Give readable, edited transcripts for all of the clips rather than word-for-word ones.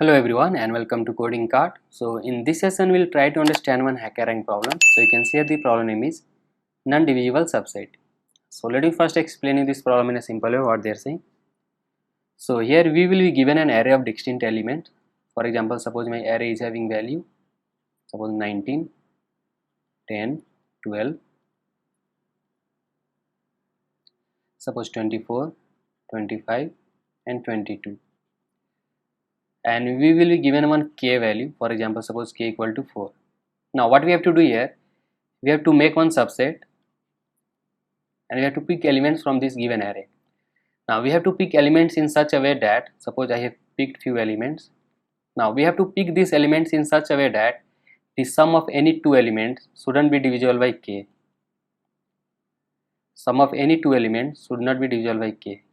Hello everyone and welcome to Coding Cart. So in this session we'll try to understand one HackerRank problem. So you can see here the problem name is non-divisible subset. So let me first explain you this problem in a simple way what they are saying. So here we will be given an array of distinct elements. For example, suppose my array is having value, suppose 19, 10, 12, suppose 24, 25 and 22. And we will be given one k value, for example suppose k equal to 4. Now what we have to do here, we have to make one subset and we have to pick elements from this given array. Now we have to pick elements in such a way that, suppose I have picked few elements. Now we have to pick these elements in such a way that the sum of any two elements shouldn't be divisible by k. Sum of any two elements should not be divisible by k.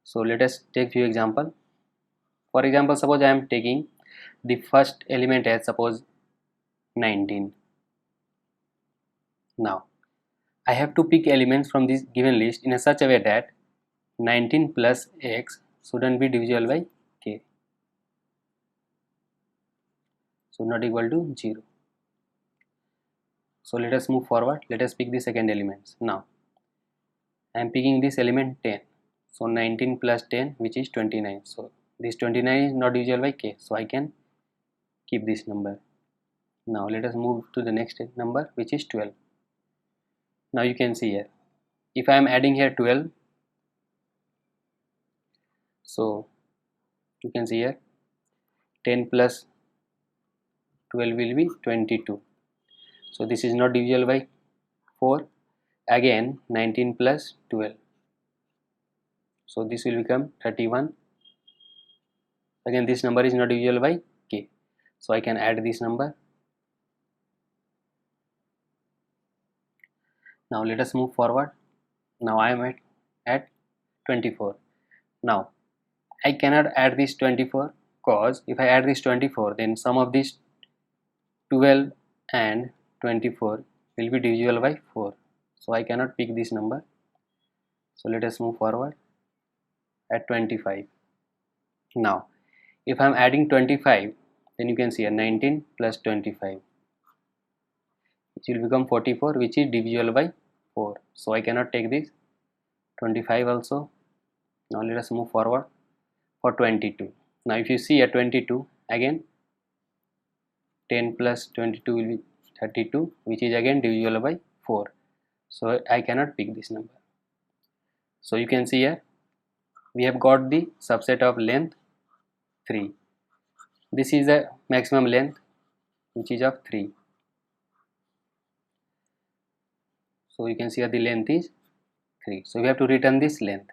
So let us take few example. For example, suppose I am taking the first element as suppose 19. Now I have to pick elements from this given list in a such a way that 19 plus x shouldn't be divisible by k, so not equal to 0. So let us move forward. Let us pick the second elements. Now I am picking this element 10. So 19 plus 10, which is 29. So this 29 is not divisible by k, so I can keep this number. Now let us move to the next number, which is 12. Now you can see here, if I am adding here 12, so you can see here 10 plus 12 will be 22. So this is not divisible by 4. Again 19 plus 12, so this will become 31. Again this number is not divisible by k, so I can add this number. Now let us move forward. Now I am at 24. Now I cannot add this 24 because if I add this 24, then sum of these 12 and 24 will be divisible by 4. So I cannot pick this number. So let us move forward at 25. Now if I am adding 25, then you can see a 19 plus 25, which will become 44, which is divisible by 4. So I cannot take this 25 also. Now let us move forward for 22. Now if you see at 22, again 10 plus 22 will be 32, which is again divisible by 4. So I cannot pick this number. So you can see here we have got the subset of length 3. This is the maximum length, which is of 3. So you can see here the length is 3. So we have to return this length.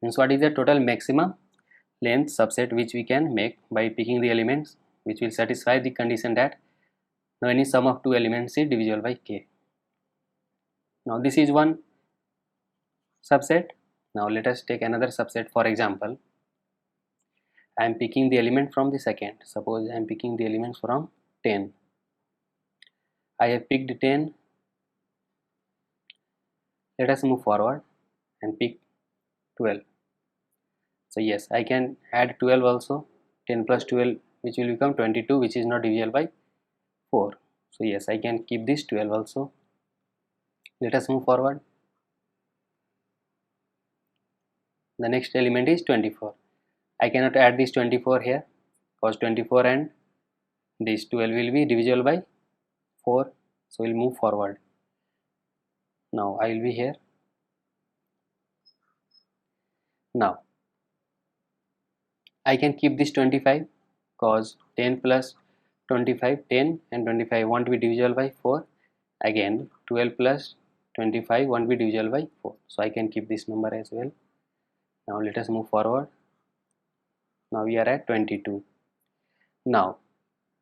Means what is the total maximum length subset which we can make by picking the elements which will satisfy the condition that now any sum of two elements is divisible by k. Now this is one subset. Now let us take another subset. For example, I am picking the element from the second. Suppose I am picking the elements from 10. I have picked 10. Let us move forward and pick 12. So yes, I can add 12 also. 10 plus 12, which will become 22, which is not divisible by 4. So yes, I can keep this 12 also. Let us move forward. The next element is 24. I cannot add this 24 here because 24 and this 12 will be divisible by 4. So we'll move forward. Now I will be here. Now I can keep this 25 because 10 plus 25, 10 and 25 won't be divisible by 4. Again 12 plus 25 won't be divisible by 4. So I can keep this number as well. Now let us move forward. Now we are at 22. Now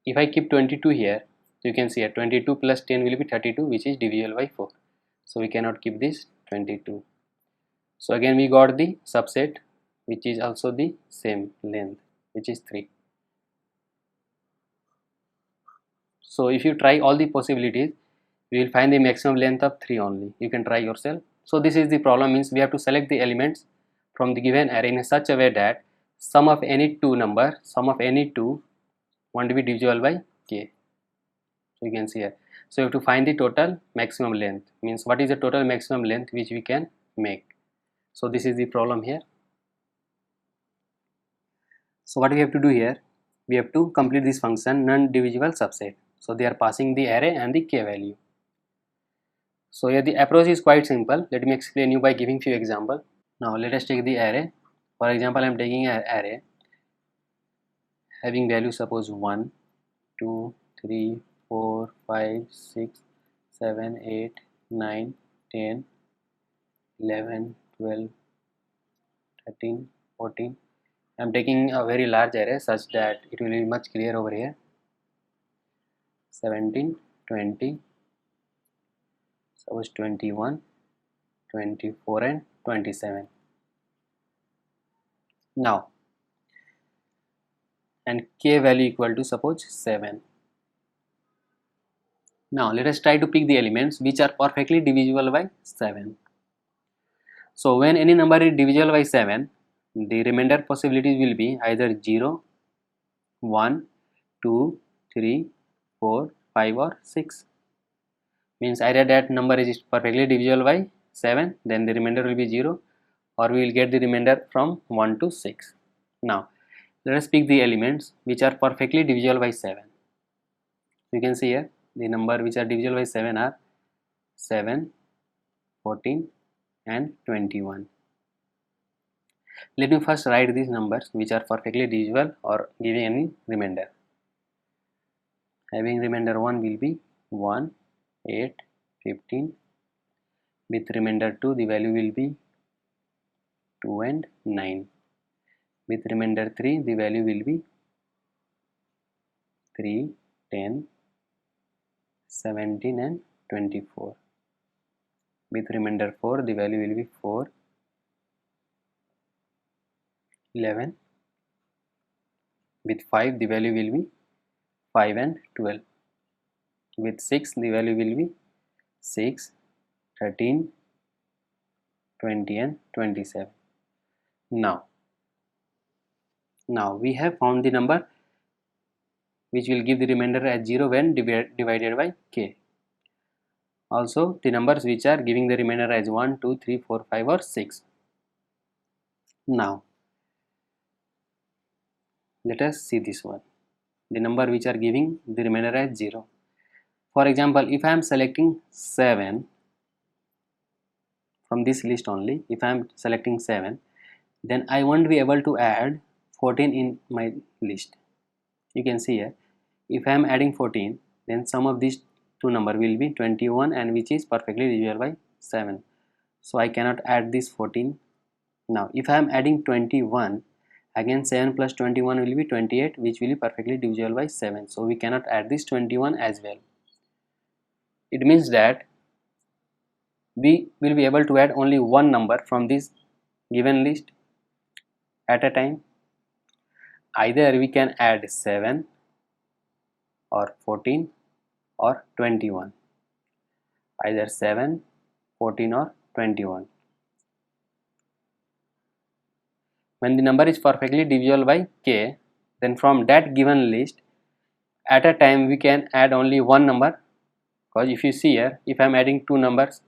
if I keep 22 here, you can see at 22 plus 10 will be 32, which is divisible by 4. So we cannot keep this 22. So again we got the subset which is also the same length, which is 3. So if you try all the possibilities, we will find the maximum length of 3 only. You can try yourself. So this is the problem, means we have to select the elements from the given array in such a way that sum of any two want to be divisible by k. So you can see here, so you have to find the total maximum length, means what is the total maximum length which we can make. So this is the problem here. So what we have to do here, we have to complete this function non-divisible subset. So they are passing the array and the k value. So here the approach is quite simple. Let me explain you by giving few examples. Now let us take the array. For example, I am taking an array having value suppose 1, 2, 3, 4, 5, 6, 7, 8, 9, 10, 11, 12, 13, 14. I am taking a very large array such that it will be much clear over here. 17, 20, suppose 21, 24 and 27. Now, and k value equal to suppose 7. Now let us try to pick the elements which are perfectly divisible by 7. So when any number is divisible by 7, the remainder possibilities will be either 0, 1, 2, 3, 4, 5 or 6. Means either that number is perfectly divisible by 7, then the remainder will be 0, or we will get the remainder from 1 to 6. Now let us pick the elements which are perfectly divisible by 7. You can see here the number which are divisible by 7 are 7, 14 and 21. Let me first write these numbers which are perfectly divisible or giving any remainder. Having remainder 1 will be 1, 8, 15. With remainder 2 the value will be 2 and 9. With remainder 3 the value will be 3, 10, 17 and 24. With remainder 4 the value will be 4, 11. With 5 the value will be 5 and 12. With 6 the value will be 6, 13, 20 and 27. Now we have found the number which will give the remainder as 0 when divided by k. Also the numbers which are giving the remainder as 1, 2, 3, 4, 5 or 6. Now let us see this one, the number which are giving the remainder as 0. For example, if I am selecting 7 from this list only, if I am selecting 7, then I won't be able to add 14 in my list. You can see here, if I am adding 14, then sum of these two number will be 21, and which is perfectly divisible by 7. So I cannot add this 14. Now if I am adding 21, again 7 plus 21 will be 28, which will be perfectly divisible by 7. So we cannot add this 21 as well. It means that we will be able to add only one number from this given list at a time. Either we can add 7 or 14 or 21. Either 7, 14 or 21. When the number is perfectly divisible by k, then from that given list at a time we can add only one number, because if you see here, if I am adding two numbers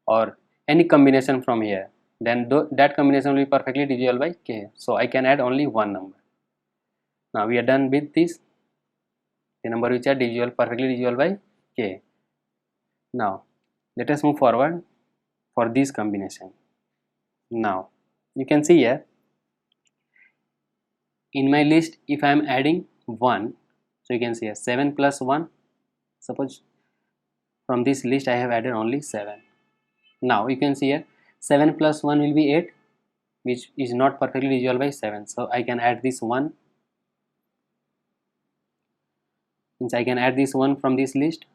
or any combination from here, then that combination will be perfectly divisible by k. So I can add only one number. Now we are done with this, the number which are divisible, perfectly divisible by k. Now let us move forward for this combination. Now you can see here, in my list if I am adding 1, so you can see here 7 plus 1, suppose from this list I have added only 7. Now you can see here 7 plus 1 will be 8, which is not perfectly divisible by 7. So I can add this 1, means I can add this 1 from this list,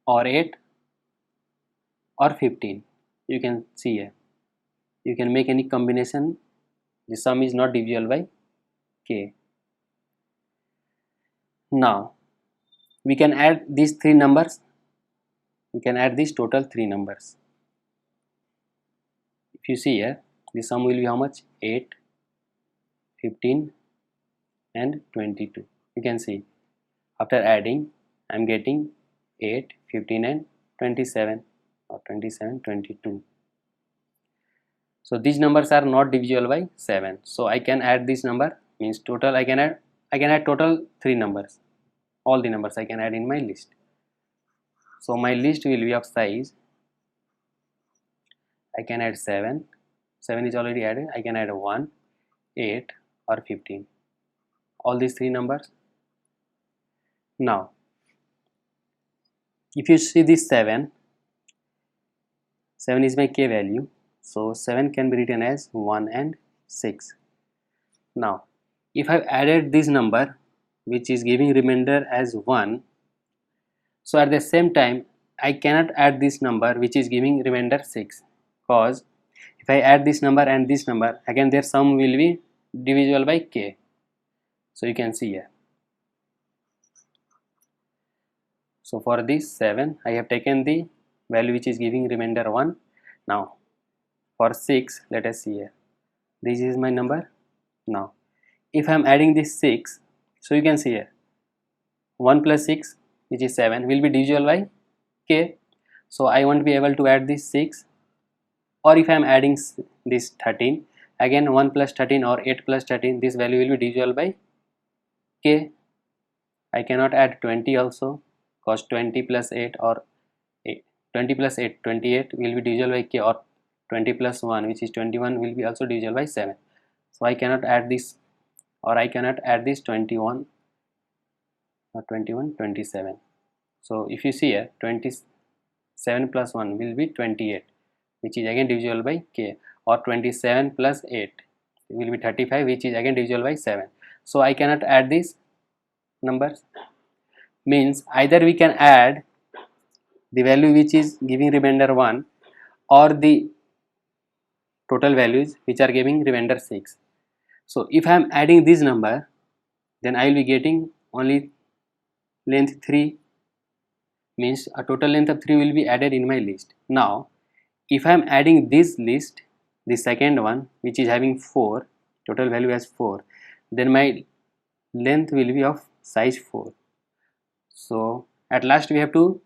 or 8 or 15. You can see here, you can make any combination, the sum is not divisible by k. Now we can add these three numbers, we can add these total three numbers. If you see here, The sum will be how much? 8, 15 and 22. You can see after adding I am getting 8, 15 and 27 or 27, 22. So these numbers are not divisible by 7. So I can add this number, means total I can add total 3 numbers. All the numbers I can add in my list. So my list will be of size, I can add 7. 7 is already added. I can add 1, 8 or 15. All these 3 numbers. Now if you see this 7 is my k value. So 7 can be written as 1 and 6. Now if I have added this number which is giving remainder as 1, so at the same time I cannot add this number which is giving remainder 6, because if I add this number and this number, again their sum will be divisible by k. So you can see here. So for this 7 I have taken the value which is giving remainder 1. Now for 6, let us see here, this is my number. Now if I am adding this 6, so you can see here 1 plus 6 which is 7 will be divisible by k. So I won't be able to add this 6. Or if I am adding this 13, again 1 plus 13 or 8 plus 13, this value will be divisible by k. I cannot add 20 also, because 20 plus 8 or 20 plus 8, 28 will be divisible by k, or 20 plus 1 which is 21 will be also divisible by 7. So I cannot add this, or I cannot add this 21 or 21, 27. So if you see here, 27 plus 1 will be 28, which is again divisible by k, or 27 plus 8 will be 35, which is again divisible by 7. So I cannot add these numbers. Means either we can add the value which is giving remainder 1 or the total values which are giving remainder 6. So if I am adding this number, then I will be getting only length 3, means a total length of 3 will be added in my list. Now if I am adding this list, the second one which is having 4, total value as 4, then my length will be of size 4. So at last we have to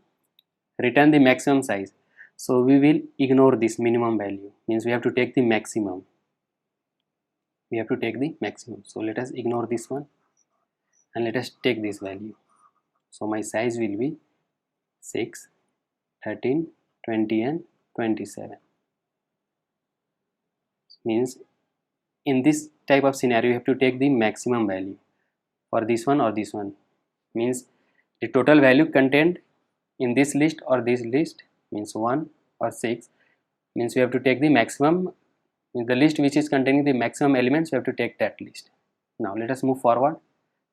return the maximum size. So we will ignore this minimum value, means we have to take the maximum. We have to take the maximum. So let us ignore this one and let us take this value. So my size will be 6, 13, 20 and 27. Means in this type of scenario you have to take the maximum value for this one or this one. Means the total value contained in this list or this list, means 1 or 6, means we have to take the maximum. In the list which is containing the maximum elements, we have to take that list. Now let us move forward.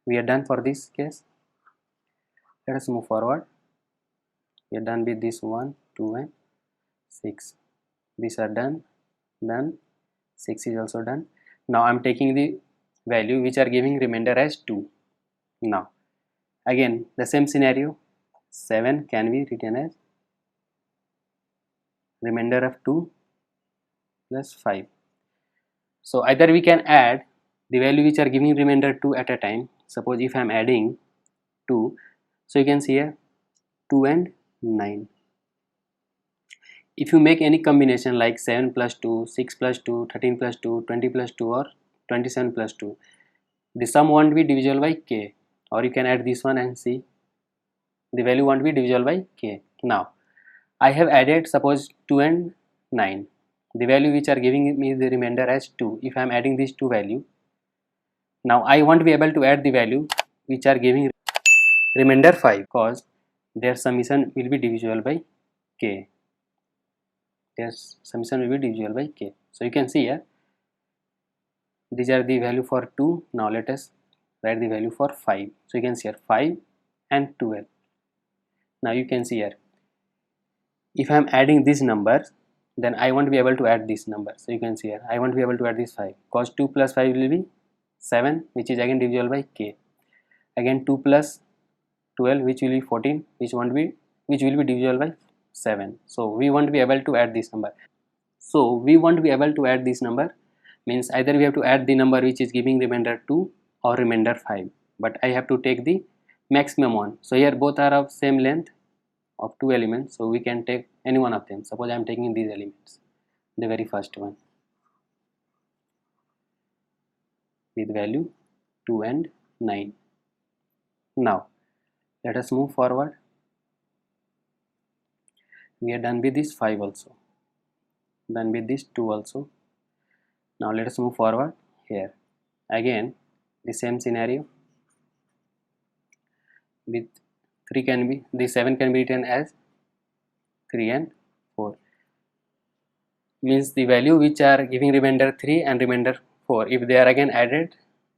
We are done for this case. Let us move forward. We are done with this 1, 2 and 6. These are done. 6 is also done. Now I am taking the value which are giving remainder as 2. Now again the same scenario, 7 can be written as remainder of 2 plus 5. So either we can add the value which are giving remainder 2 at a time. Suppose if I am adding 2, so you can see here 2 and 9. If you make any combination like 7 plus 2, 6 plus 2, 13 plus 2, 20 plus 2 or 27 plus 2, the sum won't be divisible by k. Or you can add this one and see the value won't be divisible by k. Now I have added suppose 2 and 9, the value which are giving me the remainder as 2. If I am adding these 2 value, now I won't be able to add the value which are giving remainder 5, because their summation will be divisible by k. Their summation will be divisible by k. So you can see here, these are the value for 2. Now let us write the value for 5. So you can see here 5 and 12. Now you can see here, if I am adding these numbers, then I won't be able to add this number. So you can see here, I won't be able to add this 5, because 2 plus 5 will be 7, which is again divisible by k. Again 2 plus 12, which will be 14, which will be divisible by 7. So we won't be able to add this number. So we won't be able to add this number, means either we have to add the number which is giving remainder 2 or remainder 5, but I have to take the maximum one. So here both are of same length of 2 elements, so we can take any one of them. Suppose I am taking these elements, the very first one with value 2 and 9. Now let us move forward. We are done with this 5 also, done with this 2 also. Now let us move forward. Here again the same scenario, with 3 can be, the 7 can be written as 3 and 4, means the value which are giving remainder 3 and remainder 4, if they are again added,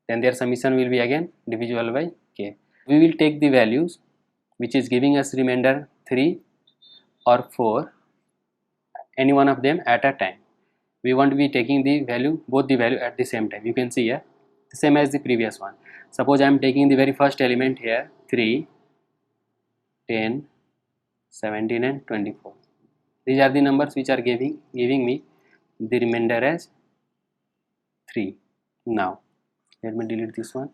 then their summation will be again divisible by k. We will take the values which is giving us remainder 3 or 4, any one of them at a time. We won't be taking the value, both the value at the same time. You can see here the same as the previous one. Suppose I am taking the very first element here, 3, 10, 17 and 24. These are the numbers which are giving me the remainder as 3. Now let me delete this one.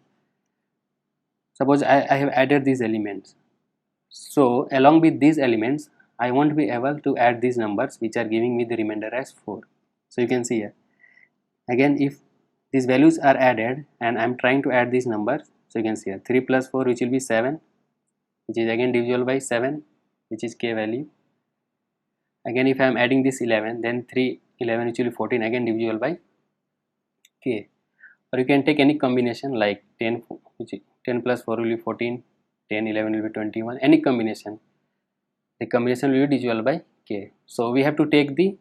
Suppose I have added these elements, so along with these elements I won't be able to add these numbers which are giving me the remainder as 4. So you can see here again, if these values are added and I am trying to add these numbers, so you can see here 3 plus 4 which will be 7, which is again divisible by 7, which is k value. Again if I am adding this 11, then 3 11 which will be 14, again divisible by k. Or you can take any combination like 10, which is 10 plus 4 will be 14, 10 11 will be 21, any combination, the combination will be divisible by k. So we have to take the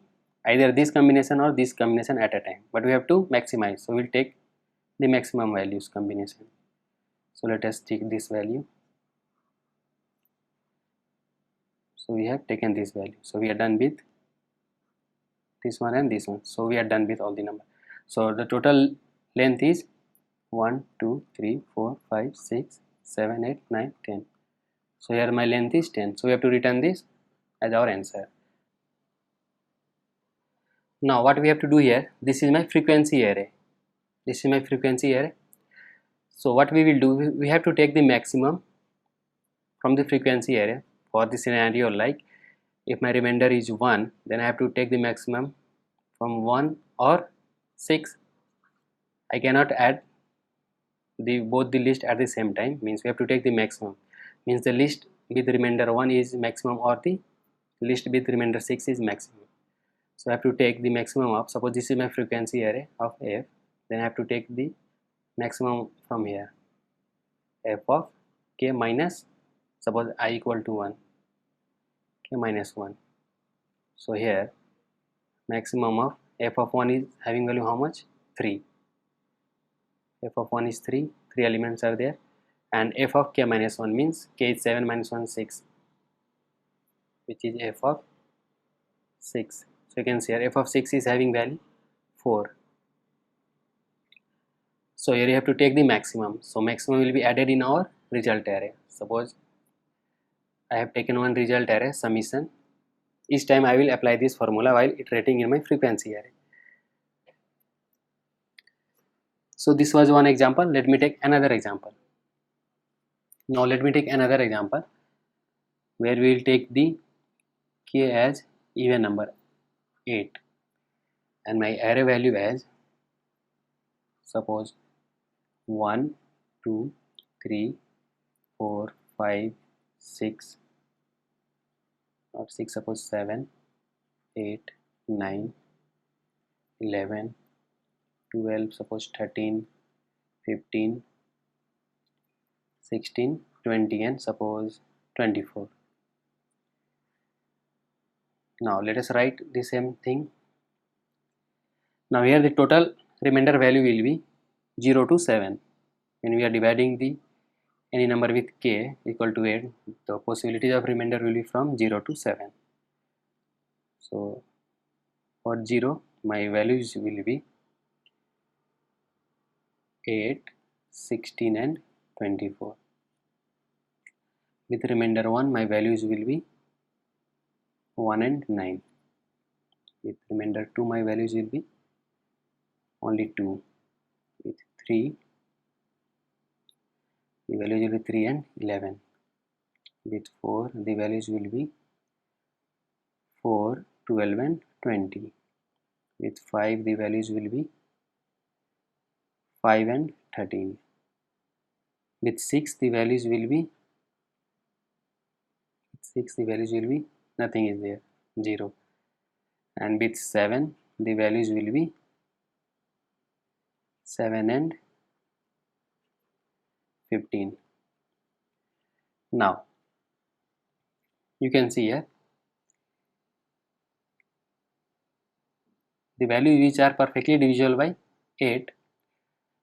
either this combination or this combination at a time, but we have to maximize, so we'll take the maximum values combination. So let us take this value. So we have taken this value, so we are done with this one and this one. So we are done with all the number. So the total length is 1 2 3 4 5 6 7 8 9 10. So here my length is 10, so we have to return this as our answer. Now what we have to do here, this is my frequency array, this is my frequency array. So what we will do, we have to take the maximum from the frequency array. For the scenario like if my remainder is 1, then I have to take the maximum from 1 or 6. I cannot add both the list at the same time, means we have to take the maximum, means the list with remainder 1 is maximum or the list with remainder 6 is maximum. So I have to take the maximum of, suppose this is my frequency array of f, then I have to take the maximum from here, f of k minus, suppose I equal to 1, k minus 1. So here maximum of f of 1 is having value how much, 3, f of 1 is 3, 3 elements are there, and f of k minus 1 means k is 7 minus 1 6, which is f of 6. So you can see here f of 6 is having value 4. So here you have to take the maximum, so maximum will be added in our result array. Suppose I have taken one result array summation, each time I will apply this formula while iterating in my frequency array. So this was one example. Let me take another example. Now let me take another example where we will take the k as even number 8 and my array value as, suppose 1 2 3 4 5 6, not 6, suppose 7 8 9 11 12, suppose 13 15 16 20 and suppose 24. Now let us write the same thing. Now here the total remainder value will be 0 to 7. When we are dividing the any number with k equal to 8, the possibility of remainder will be from 0 to 7. So for 0 my values will be 8, 16 and 24. With remainder 1 my values will be 1 and 9. With remainder 2, my values will be only 2. With 3, the values will be 3 and 11. With 4, the values will be 4, 12 and 20. With 5, the values will be 5 and 13. With 6, the values will be nothing is there, 0. And with 7, the values will be 7 and 15. Now you can see here the values which are perfectly divisible by 8.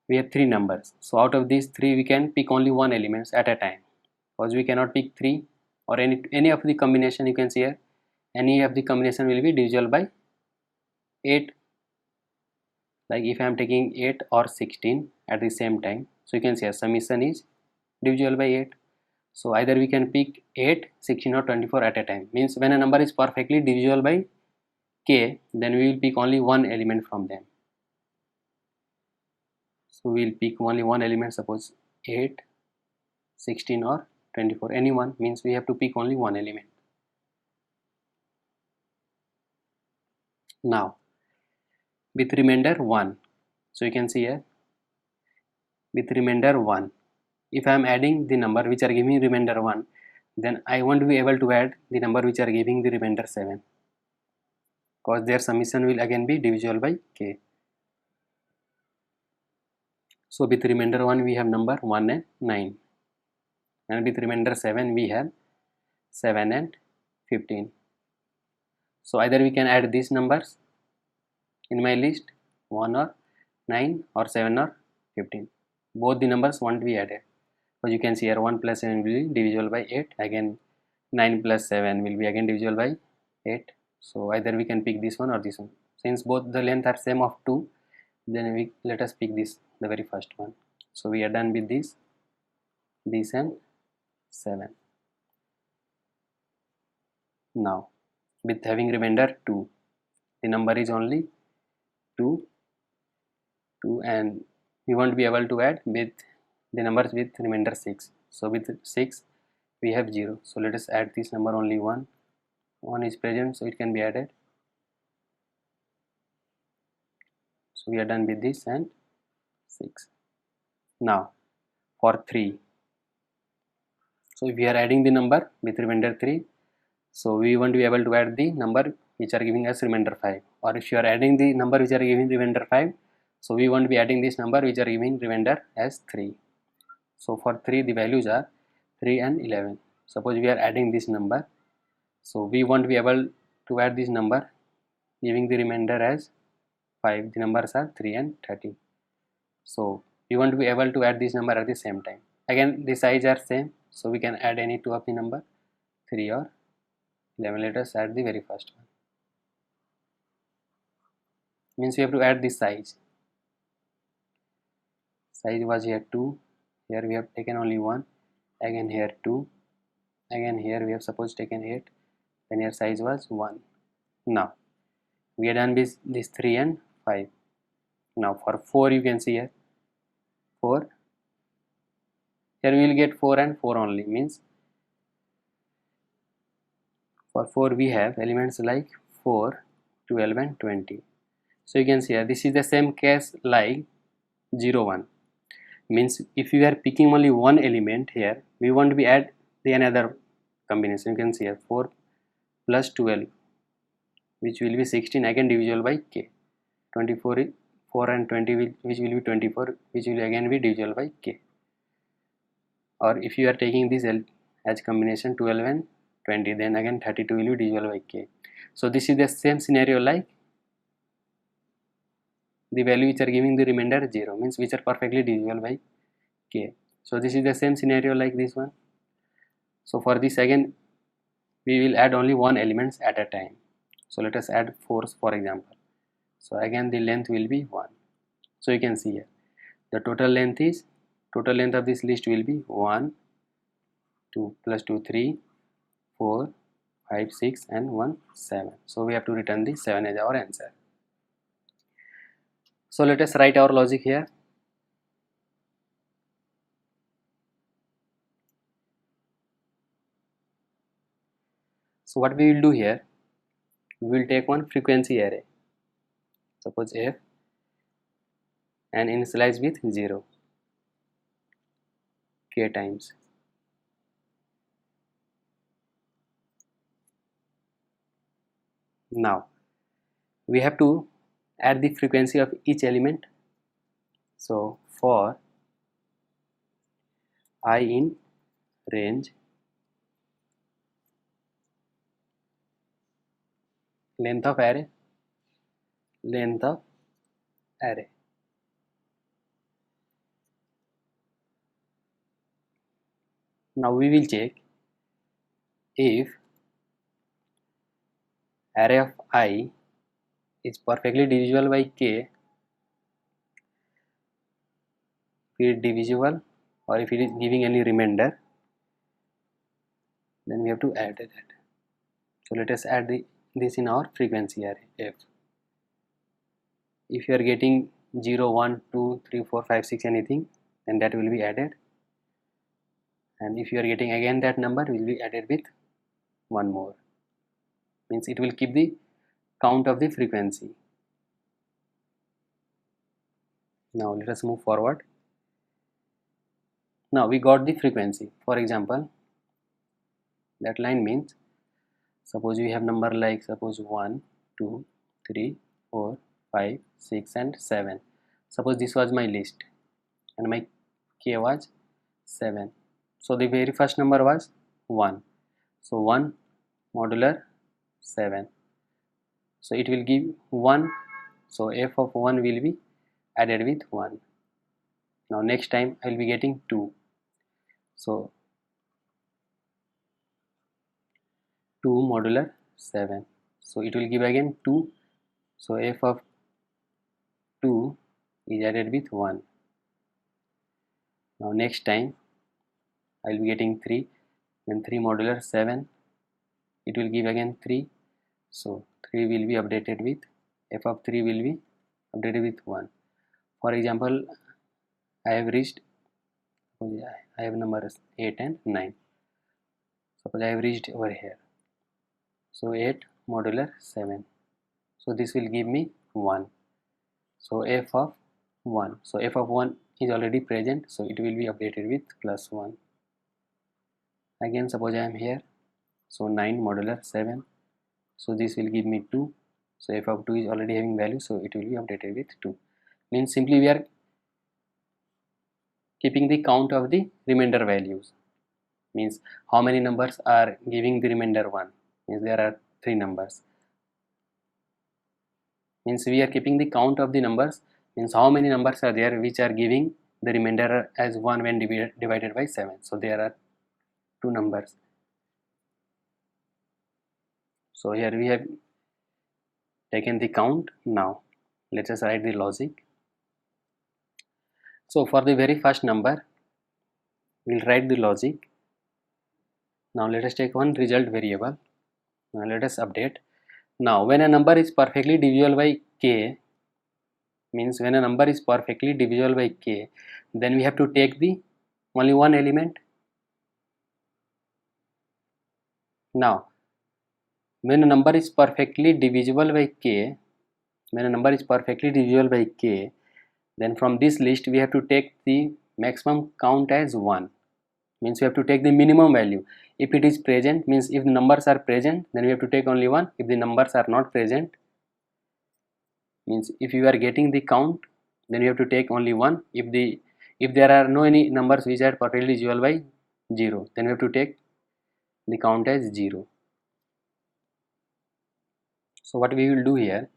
We have 3 numbers, so out of these 3 we can pick only one elements at a time, because we cannot pick 3 or any of the combination. You can see here any of the combination will be divisible by 8. Like if I am taking 8 or 16 at the same time, so you can see a summation is divisible by 8. So either we can pick 8, 16 or 24 at a time. Means when a number is perfectly divisible by k, then we will pick only one element from them. So we will pick only one element, suppose 8, 16 or 24, anyone, means we have to pick only one element. Now with remainder 1, so you can see here with remainder 1, if I am adding the number which are giving remainder 1, then I won't be able to add the number which are giving the remainder 7, because their summation will again be divisible by k. So with remainder 1 we have number 1 and 9, and with remainder 7 we have 7 and 15. So either we can add these numbers in my list, 1 or 9 or 7 or 15. Both the numbers won't be added. So you can see here 1 plus 7 will be divisible by 8, again 9 plus 7 will be again divisible by 8. So either we can pick this one or this one. Since both the length are same of 2, then let us pick this, the very first one. So we are done with this and 7. Now with having remainder 2, the number is only 2, and we won't be able to add with the numbers with remainder 6. So with 6 we have 0, so let us add this number only 1 is present, so it can be added. So we are done with this and 6. Now for 3, so if we are adding the number with remainder 3, so we won't be able to add the number which are giving us remainder 5, or if you are adding the number which are giving remainder 5, so we won't be adding this number which are giving remainder as 3. So for 3 the values are 3 and 11. Suppose we are adding this number, so we won't be able to add this number giving the remainder as 5. The numbers are 3 and 13. So we won't be able to add this number at the same time. Again the size are same, so we can add any two of the number, 3 or 11. Let us add the very first one. Means we have to add the size. Size was here 2, here we have taken only 1, again here 2, again here we have suppose taken 8, then here size was 1. Now we are done with this 3 and 5. Now for 4 you can see here 4, here we will get 4 and 4 only, means for 4 we have elements like 4, 12 and 20. So you can see here this is the same case like 0, 1. Means if you are picking only one element here, we won't be add the another combination. You can see here 4 plus 12, which will be 16, again divisible by k. 24 is 4 and 20 which will be 24, which will again be divisible by k. Or if you are taking this as combination 12 and 20, then again 32 will be divisible by k. So this is the same scenario like the value which are giving the remainder 0, means which are perfectly divisible by k. So this is the same scenario like this one. So for this again we will add only one elements at a time. So let us add 4 for example. So again the length will be 1. So you can see here the total length of this list will be 1, 2 plus 2 3, 4, 5, 6 and 1, 7. So we have to return the 7 as our answer. So let us write our logic here. So what we will do here, we will take one frequency array, suppose f, and initialize with 0 k times. Now we have to add the frequency of each element. So for I in range, length of array, length of array. Now we will check if array of I is perfectly divisible by k, if it is divisible or if it is giving any remainder, then we have to add that. So let us add this in our frequency array f. If you are getting 0, 1, 2, 3, 4, 5, 6 anything, then that will be added, and if you are getting again that number, will be added with one more, means it will keep the count of the frequency. Now let us move forward. Now we got the frequency. For example, that line means, suppose we have number like suppose 1, 2, 3, 4, 5, 6 and 7. Suppose this was my list and my k was 7. So the very first number was 1. So 1 modular 7. So it will give 1. So f of 1 will be added with 1. Now next time I will be getting 2. So 2 modular 7. So it will give again 2. So f of 2 is added with 1. Now next time I will be getting 3. Then 3 modular 7. It will give again 3. So 3 will be updated with, f of 3 will be updated with 1. For example, I have reached, I have numbers 8 and 9. Suppose I have reached over here. So 8 modular 7. So this will give me 1. So f of 1. So f of 1 is already present. So it will be updated with plus 1. Again, suppose I am here. So 9 modular 7. So this will give me 2. So f of 2 is already having value. So it will be updated with 2. Means simply we are keeping the count of the remainder values. Means how many numbers are giving the remainder 1. Means there are 3 numbers. Means we are keeping the count of the numbers. Means how many numbers are there which are giving the remainder as 1 when divided by 7. So there are 2 numbers. So here we have taken the count. Now let us write the logic. So for the very first number, we'll write the logic. Now let us take one result variable. Now let us update. Now when a number is perfectly divisible by k, means when a number is perfectly divisible by k, then we have to take the only one element. Now when a number is perfectly divisible by k, then from this list we have to take the maximum count as 1. Means we have to take the minimum value. If it is present, means if the numbers are present, then we have to take only 1. If the numbers are not present, means if you are getting the count, then you have to take only 1. If there are no any numbers which are perfectly divisible by 0, then we have to take the count as 0. So what we will do here,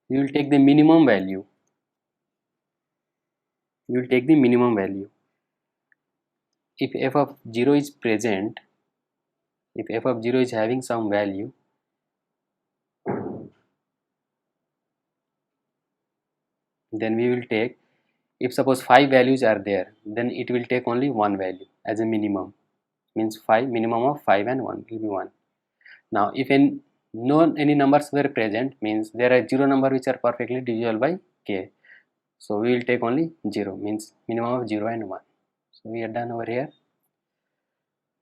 we will take the minimum value. We will take the minimum value. If f of 0 is present, if f of 0 is having some value, then we will take, if suppose 5 values are there, then it will take only one value as a minimum. Means 5, minimum of 5 and 1 will be 1. Now if any numbers were present, means there are 0 number which are perfectly divisible by k. So we will take only 0, means minimum of 0 and 1. So we are done over here.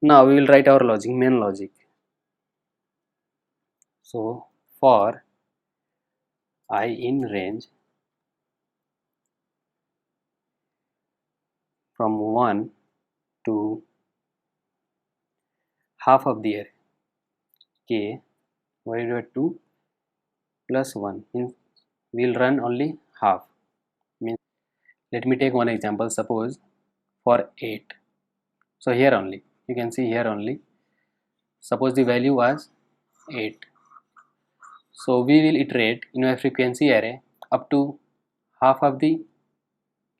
Now we will write our logic, main logic. So for I in range from 1 to half of the array k divided by 2 plus 1, means we will run only half. Means let me take one example. Suppose for 8, so here only you can see, here only suppose the value was 8. So we will iterate in a frequency array up to half of the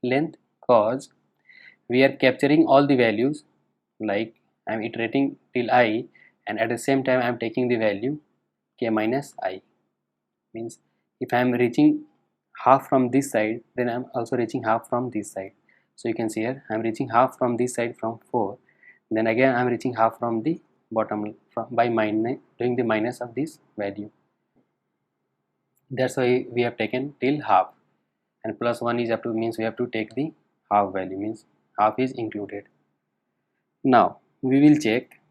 length, cause we are capturing all the values, like I am iterating till I, and at the same time I am taking the value k minus I. Means if I am reaching half from this side, then I am also reaching half from this side. So you can see here I am reaching half from this side from 4, then again I am reaching half from the bottom by doing the minus of this value. That's why we have taken till half, and plus 1 is up to, means we have to take the half value, means half is included. Now we will check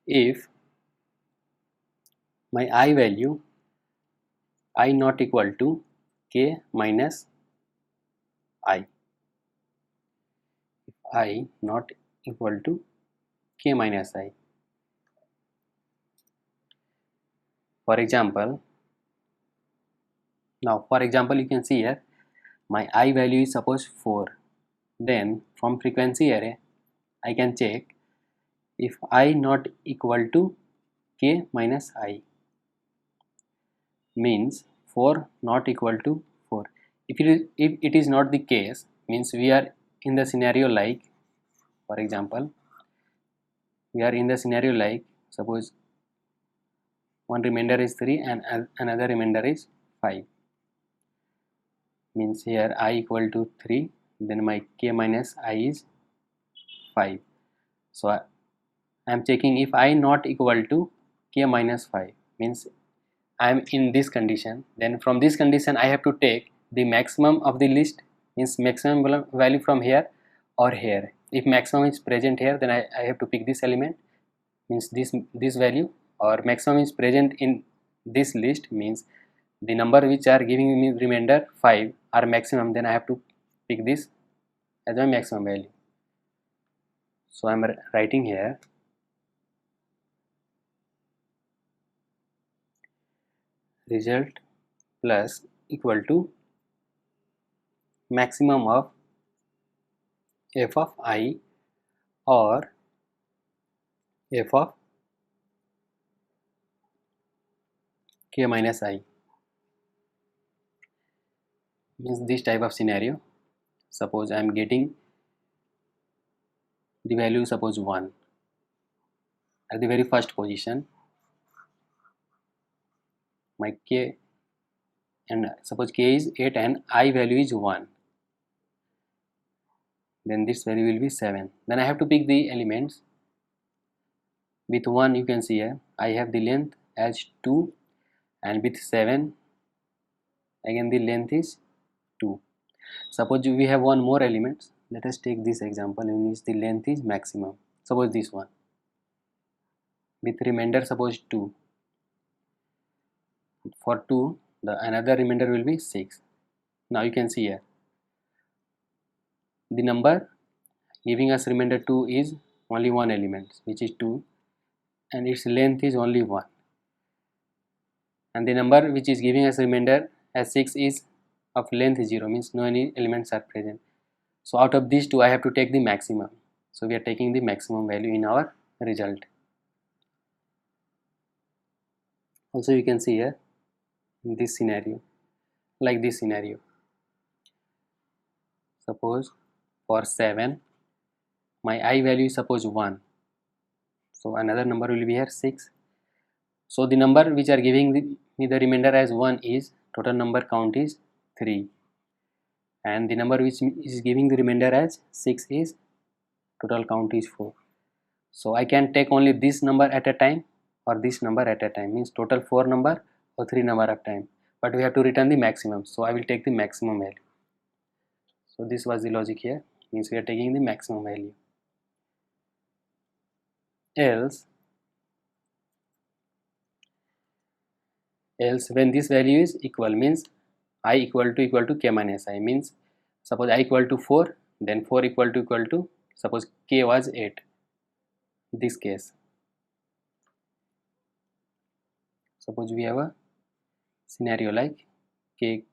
if my I value I not equal to k minus I. If I not equal to k minus I. For example, you can see here my I value is suppose 4. Then from frequency array I can check if I not equal to k minus I, means 4 not equal to 4. If it is not the case, means we are in the scenario like, for example, we are in the scenario like, suppose one remainder is 3 and another remainder is 5. Means here I equal to 3, then my k minus I is 5. So I am checking if I not equal to k minus 5, means I am in this condition. Then from this condition I have to take the maximum of the list, means maximum value from here or here. If maximum is present here, then I have to pick this element, means this value, or maximum is present in this list, means the number which are giving me remainder 5 are maximum, then I have to pick this as my maximum value. So I am writing here result plus equal to maximum of f of I or f of k minus I. Means this type of scenario, suppose I am getting the value, suppose 1 at the very first position, my k, and suppose k is 8 and I value is 1, then this value will be 7. Then I have to pick the elements. With 1 you can see here I have the length as 2, and with 7 again the length is 2. Suppose we have one more element, let us take this example in which the length is maximum, suppose this one, with remainder suppose 2. For 2 the another remainder will be 6. Now you can see here the number giving us remainder 2 is only one element, which is 2, and its length is only 1, and the number which is giving us remainder as 6 is of length 0, means no any elements are present. So out of these two I have to take the maximum, so we are taking the maximum value in our result. Also you can see here in this scenario, like this scenario, suppose for 7 my I value is suppose 1, so another number will be here 6. So the number which are giving me the remainder as 1 is, total number count is 3, and the number which is giving the remainder as 6 is, total count is 4. So I can take only this number at a time or this number at a time, means total 4 number or 3 number of time, but we have to return the maximum, so I will take the maximum value. So this was the logic here, means we are taking the maximum value. Else when this value is equal, means I equal to k minus I, means suppose I equal to 4, then 4 equal to suppose k was 8, this case. Suppose we have a scenario like k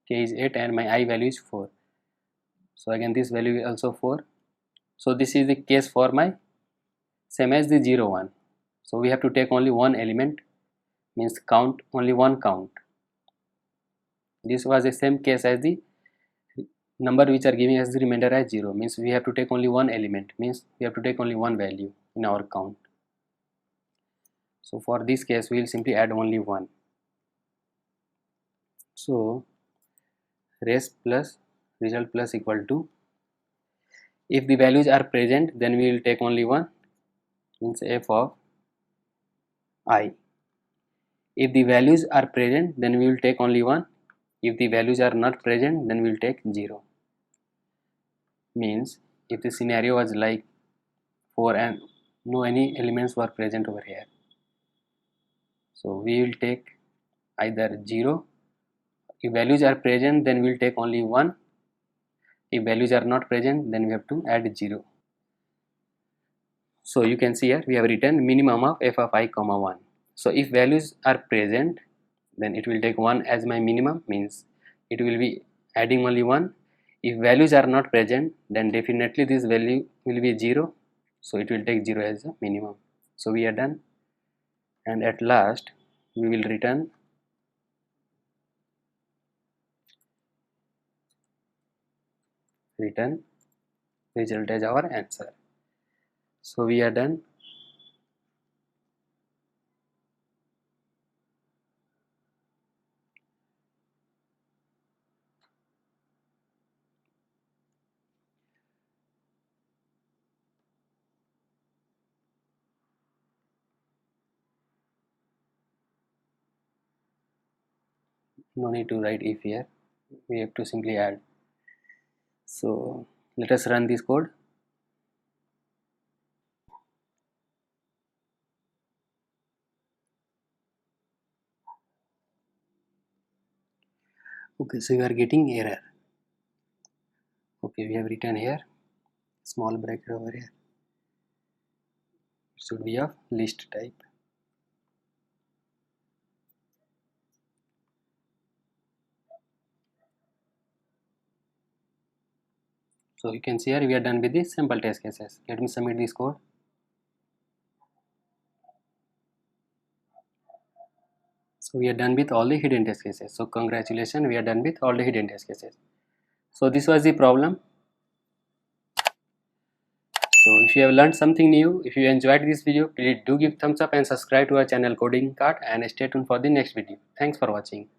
is 8 and my I value is 4, so again this value is also 4. So this is the case for my same as the 0 1, so we have to take only one element, means count only one count. This was the same case as the number which are giving us the remainder as 0, means we have to take only one element, means we have to take only one value in our count. So for this case we will simply add only 1. So res plus result plus equal to, if the values are present then we will take only 1, means f of I. If the values are present then we will take only 1, if the values are not present then we will take 0. Means if the scenario was like 4 and no any elements were present over here, so we will take either 0, if values are present then we will take only 1, if values are not present then we have to add 0. So you can see here we have written minimum of f of I comma 1. So if values are present then it will take 1 as my minimum, means it will be adding only 1. If values are not present then definitely this value will be 0, so it will take 0 as a minimum. So we are done, and at last we will return result as our answer. So we are done. No need to write if here, we have to simply add. So let us run this code. Okay, so we are getting error. Okay, we have written here small bracket over here, it should be of list type. So you can see here we are done with the sample test cases. Let me submit this code. So we are done with all the hidden test cases. So congratulations, we are done with all the hidden test cases. So this was the problem. So if you have learned something new, if you enjoyed this video, please do give thumbs up and subscribe to our channel Coding Cart, and stay tuned for the next video. Thanks for watching.